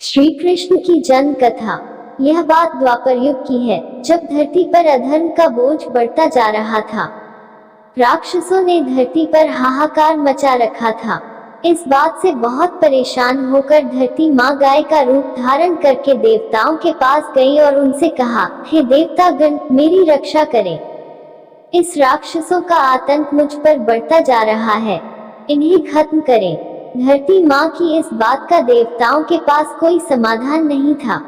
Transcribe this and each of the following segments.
श्री कृष्ण की जन्म कथा। यह बात द्वापर युग की है, जब धरती पर अधर्म का बोझ बढ़ता जा रहा था। राक्षसों ने धरती पर हाहाकार मचा रखा था। इस बात से बहुत परेशान होकर धरती माँ गाय का रूप धारण करके देवताओं के पास गई और उनसे कहा, हे देवतागण, मेरी रक्षा करें। इस राक्षसों का आतंक मुझ पर बढ़ता जा रहा है, इन्हें खत्म करें। धरती माँ की इस बात का देवताओं के पास कोई समाधान नहीं था।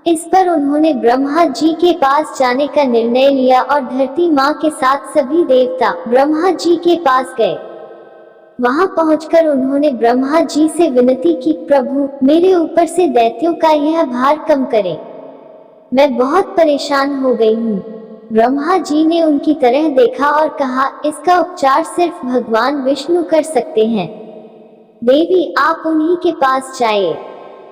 इस पर उन्होंने ब्रह्मा जी के पास जाने का निर्णय लिया और धरती माँ के साथ सभी देवता ब्रह्मा जी के पास गए। वहां पहुंचकर उन्होंने ब्रह्मा जी से विनती की, प्रभु, मेरे ऊपर से दैत्यों का यह भार कम करें, मैं बहुत परेशान हो गई हूँ। ब्रह्मा जी ने उनकी तरह देखा और कहा, इसका उपचार सिर्फ भगवान विष्णु कर सकते हैं। देवी, आप उन्हीं के पास जाइए।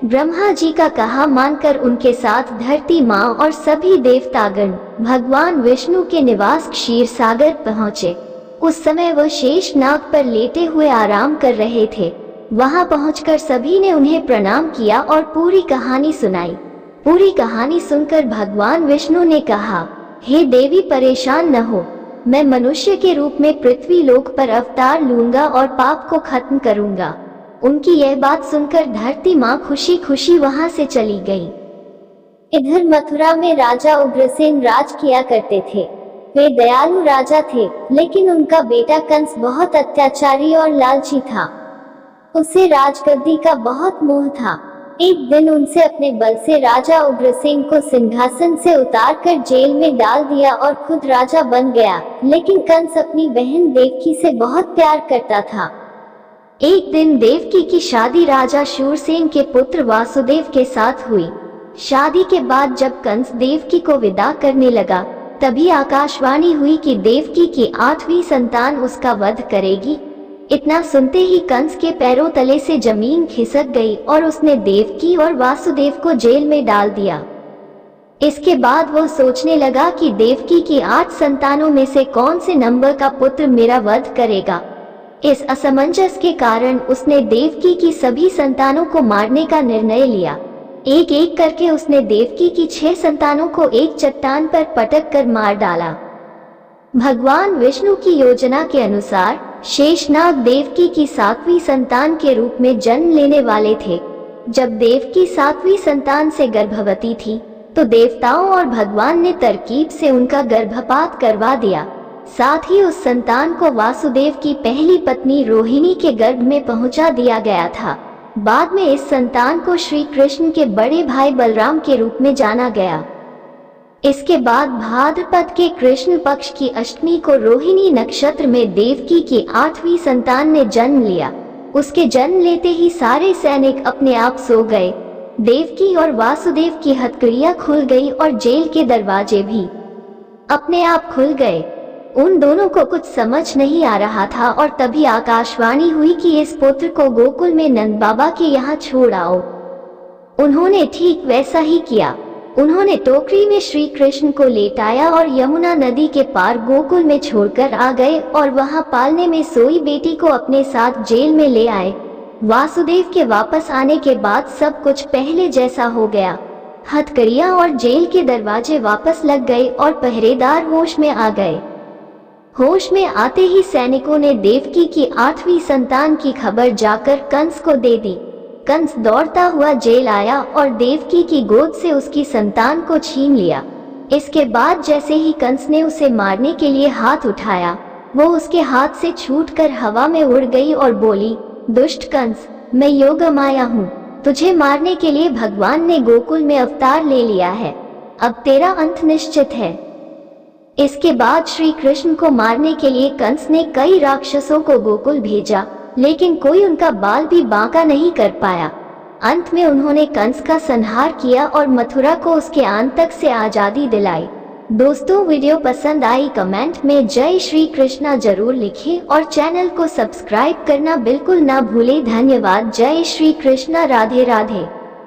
ब्रह्मा जी का कहा मानकर उनके साथ धरती माँ और सभी देवतागण भगवान विष्णु के निवास क्षीर सागर पहुँचे। उस समय वह शेष नाग पर लेटे हुए आराम कर रहे थे। वहां पहुंचकर सभी ने उन्हें प्रणाम किया और पूरी कहानी सुनाई। पूरी कहानी सुनकर भगवान विष्णु ने कहा, हे देवी, परेशान न हो, मैं मनुष्य के रूप में पृथ्वी लोक पर अवतार लूंगा और पाप को खत्म करूंगा। उनकी यह बात सुनकर धरती माँ खुशी खुशी वहां से चली गई। इधर मथुरा में राजा उग्रसेन राज किया करते थे। वे दयालु राजा थे, लेकिन उनका बेटा कंस बहुत अत्याचारी और लालची था। उसे राजगद्दी का बहुत मोह था। एक दिन उनसे अपने बल से राजा उग्रसेन को सिंहासन से उतारकर जेल में डाल दिया और खुद राजा बन गया। लेकिन कंस अपनी बहन देवकी से बहुत प्यार करता था। एक दिन देवकी की शादी राजा शूरसेन के पुत्र वासुदेव के साथ हुई। शादी के बाद जब कंस देवकी को विदा करने लगा, तभी आकाशवाणी हुई कि देवकी की 8वीं संतान उसका वध करेगी। इतना सुनते ही कंस के पैरों तले से जमीन खिसक गई और उसने देवकी और वासुदेव को जेल में डाल दिया। इसके बाद वह सोचने लगा कि देवकी की 8 संतानों में से कौन से नंबर का पुत्र मेरा वध करेगा। इस असमंजस के कारण उसने देवकी की सभी संतानों को मारने का निर्णय लिया। एक एक करके उसने देवकी की 6 संतानों को एक चट्टान पर पटक कर मार डाला। भगवान विष्णु की योजना के अनुसार शेषनाग देवकी की 7वीं संतान के रूप में जन्म लेने वाले थे। जब देवकी 7वीं संतान से गर्भवती थी, तो देवताओं और भगवान ने तरकीब से उनका गर्भपात करवा दिया। साथ ही उस संतान को वासुदेव की पहली पत्नी रोहिणी के गर्भ में पहुंचा दिया गया था। बाद में इस संतान को श्री कृष्ण के बड़े भाई बलराम के रूप में जाना गया। इसके बाद भाद्रपद के कृष्ण पक्ष की अष्टमी को रोहिणी नक्षत्र में देवकी की 8वीं संतान ने जन्म लिया। उसके जन्म लेते ही सारे सैनिक अपने आप सो गए। देवकी और वासुदेव की हथकड़ियां खुल गई और जेल के दरवाजे भी अपने आप खुल गए। उन दोनों को कुछ समझ नहीं आ रहा था और तभी आकाशवाणी हुई कि इस पुत्र को गोकुल में नंद बाबा के यहाँ छोड़ आओ। उन्होंने ठीक वैसा ही किया। उन्होंने टोकरी में श्री कृष्ण को लेटाया और यमुना नदी के पार गोकुल में छोड़कर आ गए और वहां पालने में सोई बेटी को अपने साथ जेल में ले आए। वासुदेव के वापस आने के बाद सब कुछ पहले जैसा हो गया। हथकड़ियां और जेल के दरवाजे वापस लग गए और पहरेदार होश में आ गए। होश में आते ही सैनिकों ने देवकी की 8वीं संतान की खबर जाकर कंस को दे दी। कंस दौड़ता हुआ जेल आया और देवकी की गोद से उसकी संतान को छीन लिया। इसके बाद जैसे ही कंस ने उसे मारने के लिए हाथ उठाया, वो उसके हाथ से छूटकर हवा में उड़ गई और बोली, दुष्ट कंस, मैं योगमाया हूँ। तुझे मारने के लिए भगवान ने गोकुल में अवतार ले लिया है। अब तेरा अंत निश्चित है। इसके बाद श्री कृष्ण को मारने के लिए कंस ने कई राक्षसों को गोकुल भेजा, लेकिन कोई उनका बाल भी बांका नहीं कर पाया। अंत में उन्होंने कंस का संहार किया और मथुरा को उसके आंतक से आजादी दिलाई। दोस्तों, वीडियो पसंद आई कमेंट में जय श्री कृष्णा जरूर लिखें और चैनल को सब्सक्राइब करना बिल्कुल ना भूलें। धन्यवाद। जय श्री कृष्णा। राधे राधे।